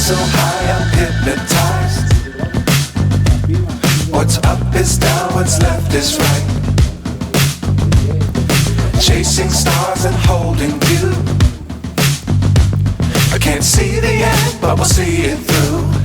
So high I'm hypnotized. What's up is down, what's left is right. Chasing stars and holding you. I can't see the end, but we'll see it through.